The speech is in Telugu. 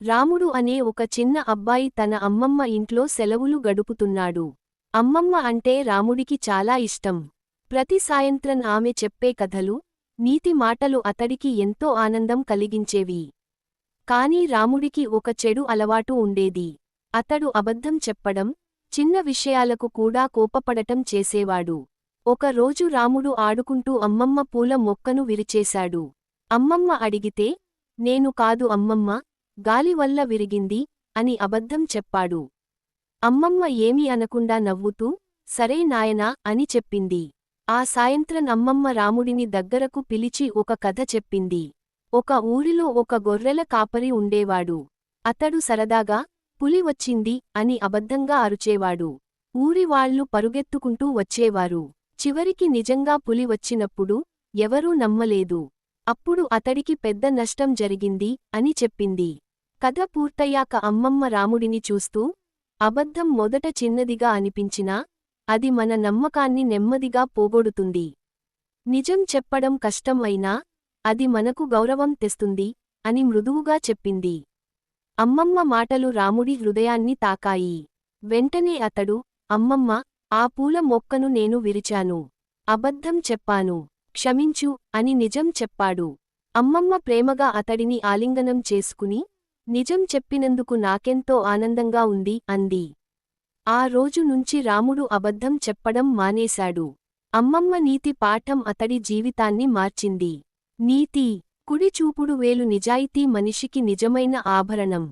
రాముడు అనే ఒక చిన్న అబ్బాయి తన అమ్మమ్మ ఇంట్లో సెలవులు గడుపుతున్నాడు. అమ్మమ్మ అంటే రాముడికి చాలా ఇష్టం. ప్రతి సాయంత్రం ఆమె చెప్పే కథలు, నీతి మాటలు అతడికి ఎంతో ఆనందం కలిగించేవి. కాని రాముడికి ఒక చెడు అలవాటు ఉండేది. అతడు అబద్ధం చెప్పడం, చిన్న విషయాలకు కూడా కోపపడటం చేసేవాడు. ఒక రోజు రాముడు ఆడుకుంటూ అమ్మమ్మ పూల మొక్కను విరిచేశాడు. అమ్మమ్మ అడిగితే, నేను కాదు అమ్మమ్మ, గాలి వల్ల విరిగింది అని అబద్ధం చెప్పాడు. అమ్మమ్మ ఏమీ అనకుండా నవ్వుతూ, సరే నాయనా అని చెప్పింది. ఆ సాయంత్రం అమ్మమ్మ రాముడిని దగ్గరకు పిలిచి ఒక కథ చెప్పింది. ఒక ఊరిలో ఒక గొర్రెల కాపరి ఉండేవాడు. అతడు సరదాగా, పులి వచ్చింది అని అబద్ధంగా అరుచేవాడు. ఊరివాళ్లు పరుగెత్తుకుంటూ వచ్చేవారు. చివరికి నిజంగా పులి వచ్చినప్పుడు ఎవరూ నమ్మలేదు. అప్పుడు అతడికి పెద్ద నష్టం జరిగింది అని చెప్పింది. కథ పూర్తయ్యాక అమ్మమ్మ రాముడిని చూస్తూ, అబద్ధం మొదట చిన్నదిగా అనిపించినా, అది మన నమ్మకాన్ని నెమ్మదిగా పోగొడుతుంది. నిజం చెప్పడం కష్టం అయినా, అది మనకు గౌరవం తెస్తుంది అని మృదువుగా చెప్పింది. అమ్మమ్మ మాటలు రాముడి హృదయాన్ని తాకాయి. వెంటనే అతడు, అమ్మమ్మ, ఆ పూల మొక్కను నేను విరిచాను. అబద్ధం చెప్పాను. క్షమించు అని నిజం చెప్పాడు. అమ్మమ్మ ప్రేమగా అతడిని ఆలింగనం చేసుకుని, నిజం చెప్పినందుకు నాకెంతో ఆనందంగా ఉంది అంది. ఆ రోజు నుంచి రాముడు అబద్ధం చెప్పడం మానేశాడు. అమ్మమ్మ నీతి పాఠం అతడి జీవితాన్ని మార్చింది. నీతి: కుడి చూపుడు వేలు నిజాయితీ మనిషికి నిజమైన ఆభరణం.